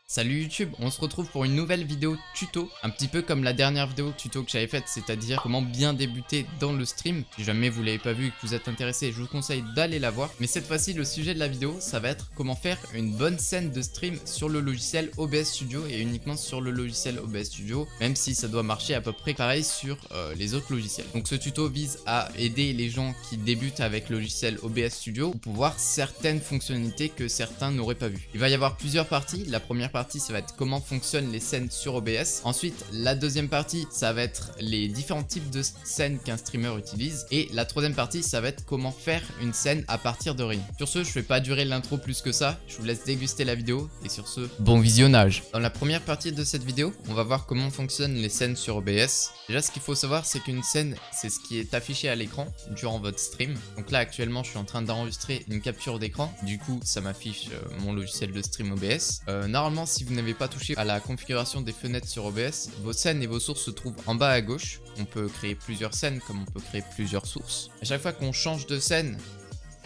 Salut YouTube, on se retrouve pour une nouvelle vidéo tuto, un petit peu comme la dernière vidéo tuto que j'avais faite, c'est-à-dire comment bien débuter dans le stream. Si jamais vous l'avez pas vu et que vous êtes intéressé, je vous conseille d'aller la voir. Mais cette fois-ci, le sujet de la vidéo, ça va être comment faire une bonne scène de stream sur le logiciel OBS Studio et uniquement sur le logiciel OBS Studio, même si ça doit marcher à peu près pareil sur les autres logiciels. Donc ce tuto vise à aider les gens qui débutent avec le logiciel OBS Studio pour pouvoir certaines fonctionnalités que certains n'auraient pas vues. Il va y avoir plusieurs parties. La première partie, ça va être comment fonctionnent les scènes sur OBS. Ensuite, la deuxième partie, ça va être les différents types de scènes qu'un streamer utilise. Et la troisième partie, ça va être comment faire une scène à partir de rien. Sur ce, je vais pas durer l'intro plus que ça. Je vous laisse déguster la vidéo. Et sur ce, bon visionnage. Dans la première partie de cette vidéo, on va voir comment fonctionnent les scènes sur OBS. Déjà, ce qu'il faut savoir, c'est qu'une scène, c'est ce qui est affiché à l'écran durant votre stream. Donc là, actuellement, je suis en train d'enregistrer une capture d'écran. Du coup, ça m'affiche mon logiciel de stream OBS. Normalement, si vous n'avez pas touché à la configuration des fenêtres sur OBS, vos scènes et vos sources se trouvent en bas à gauche. On peut créer plusieurs scènes comme on peut créer plusieurs sources. À chaque fois qu'on change de scène,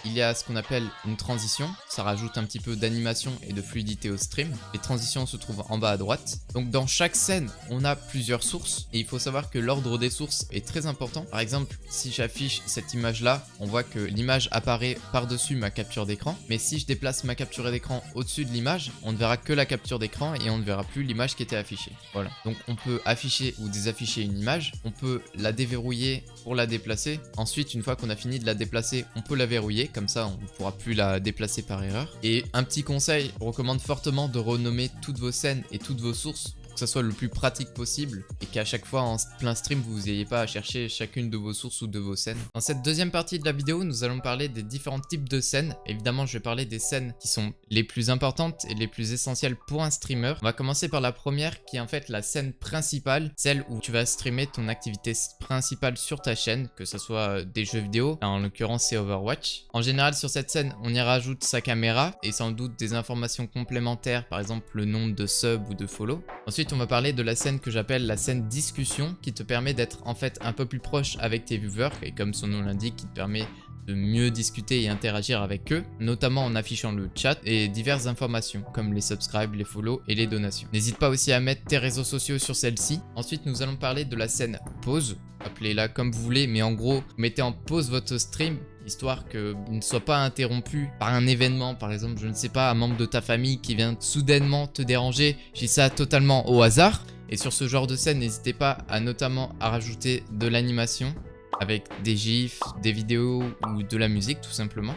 il y a ce qu'on appelle une transition, ça rajoute un petit peu d'animation et de fluidité au stream. Les transitions se trouvent en bas à droite. Donc dans chaque scène, on a plusieurs sources et il faut savoir que l'ordre des sources est très important. Par exemple, si j'affiche cette image là, on voit que l'image apparaît par-dessus ma capture d'écran. Mais si je déplace ma capture d'écran au-dessus de l'image, on ne verra que la capture d'écran et on ne verra plus l'image qui était affichée. Voilà. Donc on peut afficher ou désafficher une image, on peut la déverrouiller pour la déplacer. Ensuite, une fois qu'on a fini de la déplacer, on peut la verrouiller. Comme ça, on ne pourra plus la déplacer par erreur. Et un petit conseil, je vous recommande fortement de renommer toutes vos scènes et toutes vos sources pour que ça soit le plus pratique possible et qu'à chaque fois en plein stream, vous n'ayez pas à chercher chacune de vos sources ou de vos scènes. Dans cette deuxième partie de la vidéo, nous allons parler des différents types de scènes. Évidemment, je vais parler des scènes qui sont les plus importantes et les plus essentielles pour un streamer. On va commencer par la première qui est en fait la scène principale, celle où tu vas streamer ton activité principale sur ta chaîne, que ce soit des jeux vidéo, en l'occurrence c'est Overwatch. En général, sur cette scène, on y rajoute sa caméra et sans doute des informations complémentaires, par exemple le nombre de subs ou de follow. Ensuite, on va parler de la scène que j'appelle la scène discussion qui te permet d'être en fait un peu plus proche avec tes viewers et comme son nom l'indique, qui te permet de mieux discuter et interagir avec eux, notamment en affichant le chat et diverses informations comme les subscribes, les follow et les donations. N'hésite pas aussi à mettre tes réseaux sociaux sur celle-ci. Ensuite, nous allons parler de la scène pause, appelez-la comme vous voulez, mais en gros, mettez en pause votre stream histoire qu'il ne soit pas interrompu par un événement, par exemple, je ne sais pas, un membre de ta famille qui vient soudainement te déranger. Je dis ça totalement au hasard. Et sur ce genre de scène, n'hésitez pas à notamment à rajouter de l'animation avec des gifs, des vidéos ou de la musique tout simplement.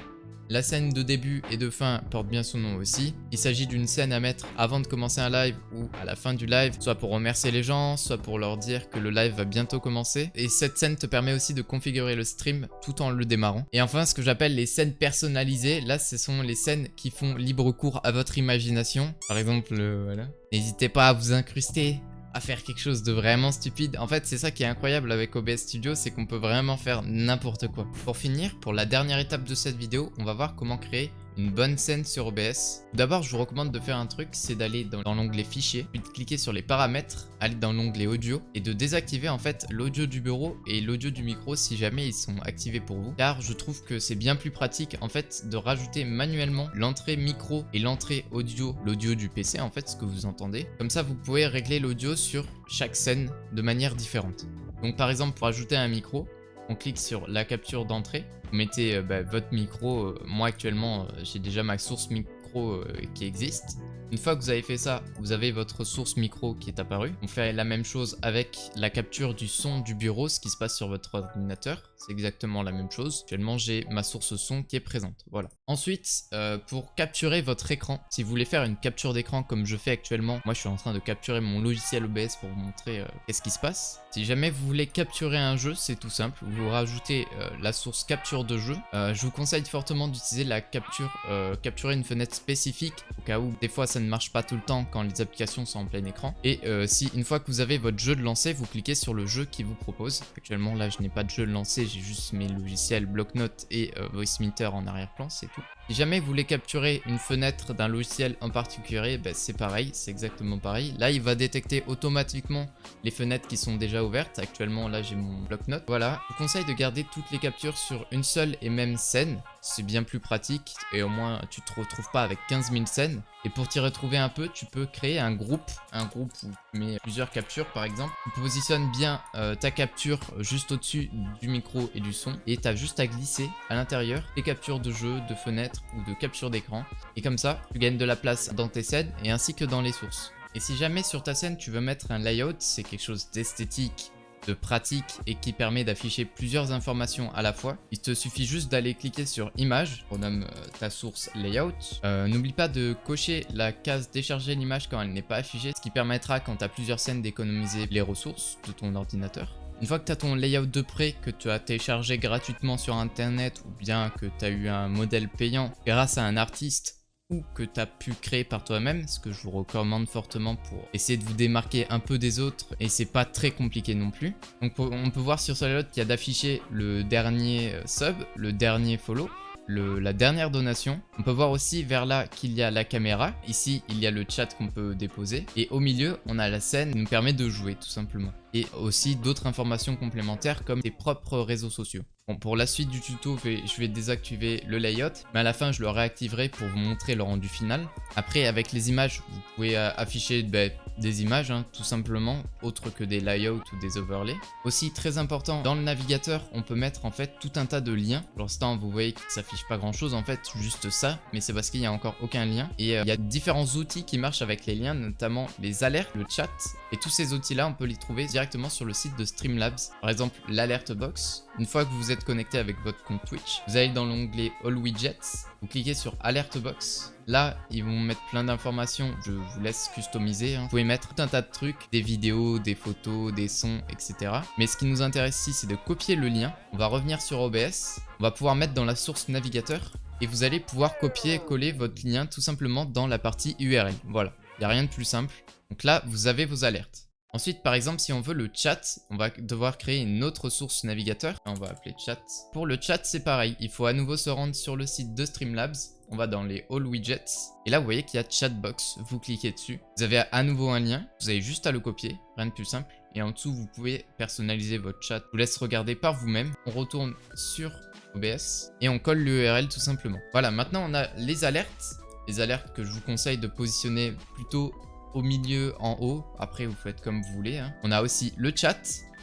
La scène de début et de fin porte bien son nom aussi. Il s'agit d'une scène à mettre avant de commencer un live ou à la fin du live, soit pour remercier les gens, soit pour leur dire que le live va bientôt commencer. Et cette scène te permet aussi de configurer le stream tout en le démarrant. Et enfin, ce que j'appelle les scènes personnalisées, là ce sont les scènes qui font libre cours à votre imagination. Par exemple, voilà. N'hésitez pas à vous incruster, à faire quelque chose de vraiment stupide. En fait, c'est ça qui est incroyable avec OBS Studio, c'est qu'on peut vraiment faire n'importe quoi. Pour finir, pour la dernière étape de cette vidéo, on va voir comment créer une bonne scène sur OBS. D'abord, je vous recommande de faire un truc, c'est d'aller dans l'onglet fichier, puis de cliquer sur les paramètres, aller dans l'onglet audio et de désactiver en fait l'audio du bureau et l'audio du micro si jamais ils sont activés pour vous. Car je trouve que c'est bien plus pratique en fait de rajouter manuellement l'entrée micro et l'entrée audio, l'audio du PC en fait, ce que vous entendez. Comme ça, vous pouvez régler l'audio sur chaque scène de manière différente. Donc par exemple, pour ajouter un micro, on clique sur la capture d'entrée, vous mettez votre micro. Moi actuellement j'ai déjà ma source micro qui existe. Une fois que vous avez fait ça, vous avez votre source micro qui est apparue. On fait la même chose avec la capture du son du bureau, ce qui se passe sur votre ordinateur. C'est exactement la même chose. Actuellement, j'ai ma source son qui est présente. Voilà. Ensuite, pour capturer votre écran, si vous voulez faire une capture d'écran comme je fais actuellement, moi je suis en train de capturer mon logiciel OBS pour vous montrer qu'est-ce qui se passe. Si jamais vous voulez capturer un jeu, c'est tout simple. Vous rajoutez la source capture de jeu. Je vous conseille fortement d'utiliser la capturer une fenêtre spécifique au cas où des fois ça ne marche pas tout le temps quand les applications sont en plein écran. Et si une fois que vous avez votre jeu de lancé, vous cliquez sur le jeu qui vous propose. Actuellement là je n'ai pas de jeu de lancé, j'ai juste mes logiciels bloc-notes et VoiceMeeter en arrière-plan, c'est tout. Si jamais vous voulez capturer une fenêtre d'un logiciel en particulier, ben c'est pareil, c'est exactement pareil. Là, il va détecter automatiquement les fenêtres qui sont déjà ouvertes. Actuellement, là, j'ai mon bloc-notes. Voilà, je vous conseille de garder toutes les captures sur une seule et même scène. C'est bien plus pratique et au moins, tu te retrouves pas avec 15 000 scènes. Et pour t'y retrouver un peu, tu peux créer un groupe où tu mets plusieurs captures par exemple. Tu positionnes bien ta capture juste au-dessus du micro et du son et tu as juste à glisser à l'intérieur les captures de jeu, de fenêtres ou de capture d'écran. Et comme ça, tu gagnes de la place dans tes scènes et ainsi que dans les sources. Et si jamais sur ta scène tu veux mettre un layout, c'est quelque chose d'esthétique, de pratique et qui permet d'afficher plusieurs informations à la fois. Il te suffit juste d'aller cliquer sur image, on nomme ta source layout. N'oublie pas de cocher la case décharger l'image quand elle n'est pas affichée, ce qui permettra quand tu as plusieurs scènes d'économiser les ressources de ton ordinateur. Une fois que tu as ton layout de prêt, que tu as téléchargé gratuitement sur internet ou bien que tu as eu un modèle payant grâce à un artiste ou que tu as pu créer par toi-même, ce que je vous recommande fortement pour essayer de vous démarquer un peu des autres et c'est pas très compliqué non plus. Donc on peut voir sur ce layout qu'il y a d'afficher le dernier sub, le dernier follow, la dernière donation. On peut voir aussi vers là qu'il y a la caméra. Ici, il y a le chat qu'on peut déposer. Et au milieu, on a la scène qui nous permet de jouer tout simplement. Et aussi d'autres informations complémentaires comme tes propres réseaux sociaux. Bon, pour la suite du tuto, je vais désactiver le layout, mais à la fin, je le réactiverai pour vous montrer le rendu final. Après, avec les images, vous pouvez afficher des images, tout simplement, autres que des layouts ou des overlays. Aussi, très important, dans le navigateur, on peut mettre en fait tout un tas de liens. Pour l'instant, vous voyez qu'il ne s'affiche pas grand-chose, en fait, juste ça, mais c'est parce qu'il n'y a encore aucun lien. Et il y a différents outils qui marchent avec les liens, notamment les alertes, le chat, et tous ces outils-là, on peut les trouver directement sur le site de Streamlabs. Par exemple, l'alerte box. Une fois que vous êtes connecté avec votre compte Twitch, vous allez dans l'onglet All Widgets, vous cliquez sur Alert Box. Là, ils vont mettre plein d'informations, je vous laisse customiser. Vous pouvez mettre tout un tas de trucs, des vidéos, des photos, des sons, etc. Mais ce qui nous intéresse ici, c'est de copier le lien. On va revenir sur OBS, on va pouvoir mettre dans la source navigateur et vous allez pouvoir copier et coller votre lien tout simplement dans la partie URL. Voilà, il n'y a rien de plus simple. Donc là, vous avez vos alertes. Ensuite, par exemple, si on veut le chat, on va devoir créer une autre source navigateur. On va appeler chat. Pour le chat, c'est pareil. Il faut à nouveau se rendre sur le site de Streamlabs. On va dans les All Widgets. Et là, vous voyez qu'il y a Chatbox. Vous cliquez dessus. Vous avez à nouveau un lien. Vous avez juste à le copier. Rien de plus simple. Et en dessous, vous pouvez personnaliser votre chat. Je vous laisse regarder par vous-même. On retourne sur OBS et on colle l'URL tout simplement. Voilà, maintenant, on a les alertes. Les alertes que je vous conseille de positionner plutôt au milieu, en haut. Après, vous faites comme vous voulez. On a aussi le chat.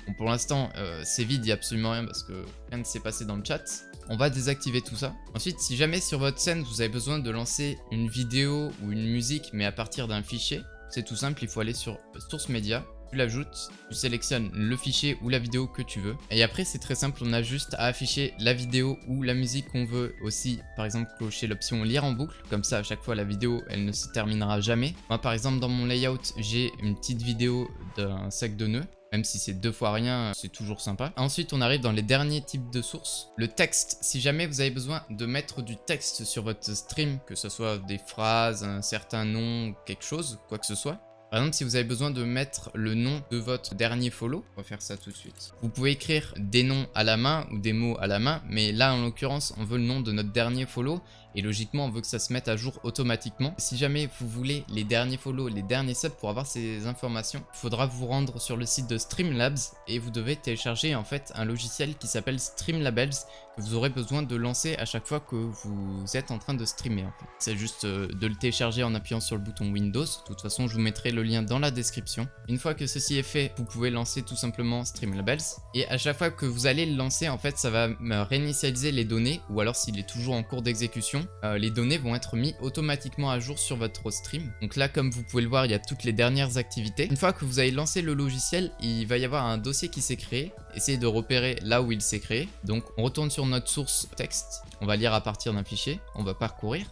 Bon, pour l'instant, c'est vide, il n'y a absolument rien parce que rien ne s'est passé dans le chat. On va désactiver tout ça. Ensuite, si jamais sur votre scène, vous avez besoin de lancer une vidéo ou une musique, mais à partir d'un fichier, c'est tout simple, il faut aller sur Source Média. Tu l'ajoutes, tu sélectionnes le fichier ou la vidéo que tu veux. Et après, c'est très simple, on a juste à afficher la vidéo ou la musique qu'on veut. Aussi, par exemple, clocher l'option lire en boucle. Comme ça, à chaque fois, la vidéo, elle ne se terminera jamais. Moi, par exemple, dans mon layout, j'ai une petite vidéo d'un sac de nœuds. Même si c'est 2 fois rien, c'est toujours sympa. Ensuite, on arrive dans les derniers types de sources. Le texte, si jamais vous avez besoin de mettre du texte sur votre stream, que ce soit des phrases, un certain nom, quelque chose, quoi que ce soit. Par exemple, si vous avez besoin de mettre le nom de votre dernier follow, on va faire ça tout de suite. Vous pouvez écrire des noms à la main ou des mots à la main, mais là, en l'occurrence, on veut le nom de notre dernier follow. Et logiquement, on veut que ça se mette à jour automatiquement. Si jamais vous voulez les derniers follow, les derniers subs pour avoir ces informations, il faudra vous rendre sur le site de Streamlabs et vous devez télécharger en fait un logiciel qui s'appelle Streamlabs que vous aurez besoin de lancer à chaque fois que vous êtes en train de streamer. En fait. C'est juste de le télécharger en appuyant sur le bouton Windows. De toute façon, je vous mettrai le lien dans la description. Une fois que ceci est fait, vous pouvez lancer tout simplement Streamlabs. Et à chaque fois que vous allez le lancer, en fait, ça va réinitialiser les données ou alors s'il est toujours en cours d'exécution, les données vont être mises automatiquement à jour sur votre stream. Donc là, comme vous pouvez le voir, il y a toutes les dernières activités. Une fois que vous avez lancé le logiciel, il va y avoir un dossier qui s'est créé. Essayez de repérer là où il s'est créé. Donc on retourne sur notre source texte. On va lire à partir d'un fichier. On va parcourir.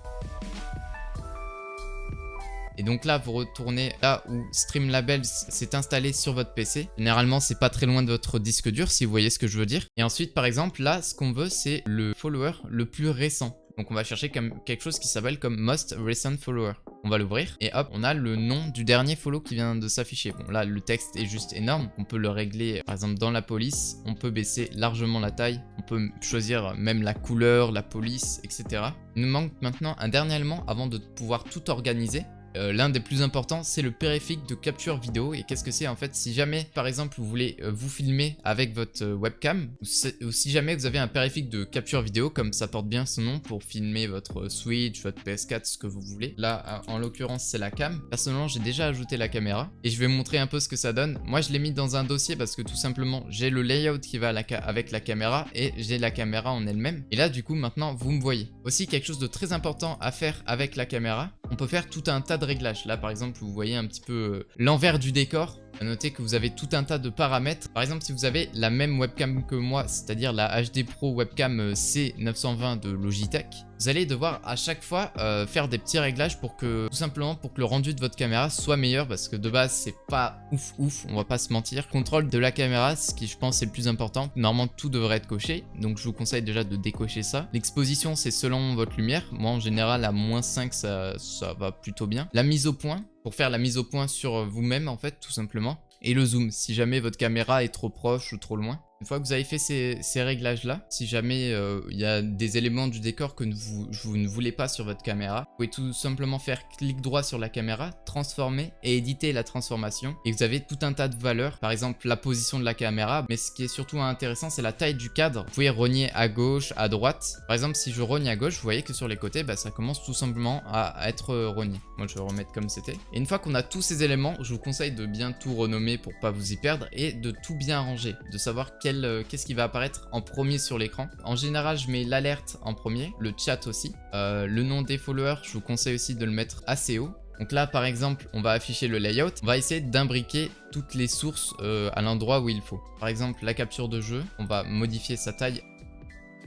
Et donc là, vous retournez là où Streamlabs s'est installé sur votre PC. Généralement, c'est pas très loin de votre disque dur, si vous voyez ce que je veux dire. Et ensuite, par exemple, là, ce qu'on veut, c'est le follower le plus récent. Donc on va chercher comme quelque chose qui s'appelle comme Most Recent Follower. On va l'ouvrir et hop, on a le nom du dernier follow qui vient de s'afficher. Bon là, le texte est juste énorme. On peut le régler par exemple dans la police. On peut baisser largement la taille. On peut choisir même la couleur, la police, etc. Il nous manque maintenant un dernier élément avant de pouvoir tout organiser. L'un des plus importants, c'est le périphérique de capture vidéo. Et qu'est-ce que c'est en fait? Si jamais par exemple vous voulez vous filmer avec votre webcam, ou si jamais vous avez un périphérique de capture vidéo, comme ça porte bien son nom, pour filmer votre Switch, votre PS4, ce que vous voulez. Là en l'occurrence c'est la cam. Personnellement j'ai déjà ajouté la caméra et je vais vous montrer un peu ce que ça donne. Moi je l'ai mis dans un dossier parce que tout simplement j'ai le layout qui va avec la caméra et j'ai la caméra en elle-même. Et là du coup maintenant vous me voyez. Aussi quelque chose de très important à faire avec la caméra, on peut faire tout un tas de réglages. Là par exemple vous voyez un petit peu l'envers du décor. À noter que vous avez tout un tas de paramètres. Par exemple si vous avez la même webcam que moi, c'est-à-dire la HD Pro webcam C920 de Logitech, vous allez devoir à chaque fois faire des petits réglages pour que, tout simplement pour que le rendu de votre caméra soit meilleur, parce que de base c'est pas ouf, on va pas se mentir. Contrôle de la caméra, ce qui je pense est le plus important. Normalement tout devrait être coché, donc je vous conseille déjà de décocher ça. L'exposition c'est selon votre lumière. Moi en général à -5 ça va plutôt bien. La mise au point, pour faire la mise au point sur vous-même en fait tout simplement. Et le zoom, si jamais votre caméra est trop proche ou trop loin. Une fois que vous avez fait ces réglages là, si jamais il y a des éléments du décor que vous ne voulez pas sur votre caméra, vous pouvez tout simplement faire clic droit sur la caméra, transformer et éditer la transformation. Et vous avez tout un tas de valeurs, par exemple la position de la caméra, mais ce qui est surtout intéressant c'est la taille du cadre. Vous pouvez rogner à gauche, à droite. Par exemple si je rogne à gauche, vous voyez que sur les côtés, ça commence tout simplement à être rogné. Moi je vais remettre comme c'était. Et une fois qu'on a tous ces éléments, je vous conseille de bien tout renommer pour pas vous y perdre et de tout bien ranger, de savoir qu'est-ce qui va apparaître en premier sur l'écran. En général je mets l'alerte en premier, le chat aussi, le nom des followers je vous conseille aussi de le mettre assez haut. Donc là par exemple on va afficher le layout, on va essayer d'imbriquer toutes les sources à l'endroit où il faut. Par exemple la capture de jeu, on va modifier sa taille,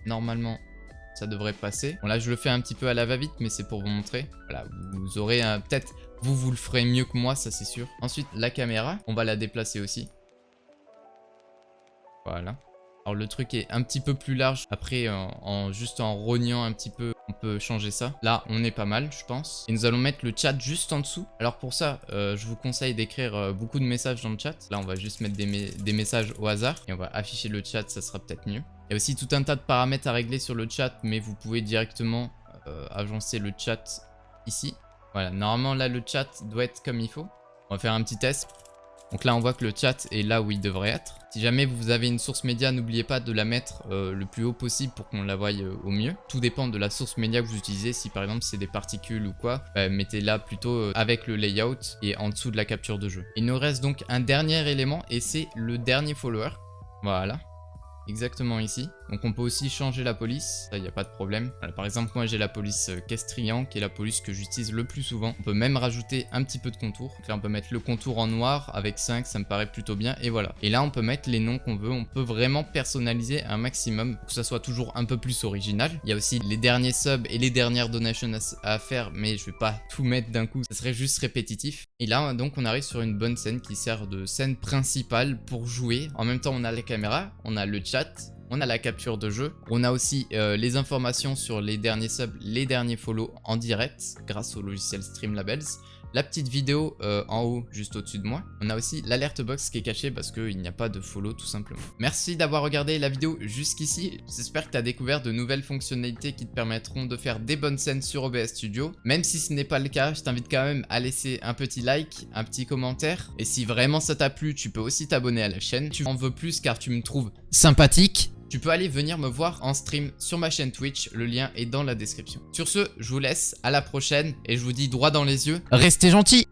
normalement ça devrait passer. Bon là je le fais un petit peu à la va-vite mais c'est pour vous montrer. Voilà, vous aurez peut-être, vous le ferez mieux que moi, ça c'est sûr. Ensuite la caméra, on va la déplacer aussi. Voilà. Alors le truc est un petit peu plus large. Après juste en rognant un petit peu, on peut changer ça. Là on est pas mal je pense. Et nous allons mettre le chat juste en dessous. Alors pour ça je vous conseille d'écrire beaucoup de messages dans le chat. Là on va juste mettre des messages au hasard. Et on va afficher le chat, ça sera peut-être mieux. Il y a aussi tout un tas de paramètres à régler sur le chat. Mais vous pouvez directement agencer le chat ici. Voilà, normalement là le chat doit être comme il faut. On va faire un petit test. Donc là on voit que le chat est là où il devrait être. Si jamais vous avez une source média, n'oubliez pas de la mettre le plus haut possible pour qu'on la voie au mieux. Tout dépend de la source média que vous utilisez. Si par exemple c'est des particules ou quoi, mettez-la plutôt avec le layout et en dessous de la capture de jeu. Il nous reste donc un dernier élément et c'est le dernier follower. Voilà. Exactement ici. Donc on peut aussi changer la police, ça il n'y a pas de problème. Voilà, par exemple moi j'ai la police Kestrian qui est la police que j'utilise le plus souvent. On peut même rajouter un petit peu de contour. Donc là on peut mettre le contour en noir avec 5, ça me paraît plutôt bien et voilà. Et là on peut mettre les noms qu'on veut, on peut vraiment personnaliser un maximum pour que ça soit toujours un peu plus original. Il y a aussi les derniers subs et les dernières donations à faire mais je vais pas tout mettre d'un coup, ça serait juste répétitif. Et là donc on arrive sur une bonne scène qui sert de scène principale pour jouer. En même temps on a la caméra, on a le chat, on a la capture de jeu, on a aussi les informations sur les derniers subs, les derniers follow en direct grâce au logiciel Streamlabs. La petite vidéo en haut juste au-dessus de moi. On a aussi l'alerte box qui est cachée parce qu'il n'y a pas de follow tout simplement. Merci d'avoir regardé la vidéo jusqu'ici. J'espère que tu as découvert de nouvelles fonctionnalités qui te permettront de faire des bonnes scènes sur OBS Studio. Même si ce n'est pas le cas, je t'invite quand même à laisser un petit like, un petit commentaire. Et si vraiment ça t'a plu, tu peux aussi t'abonner à la chaîne. Tu en veux plus car tu me trouves sympathique. Tu peux aller venir me voir en stream sur ma chaîne Twitch, le lien est dans la description. Sur ce, je vous laisse, à la prochaine et je vous dis droit dans les yeux, restez gentils!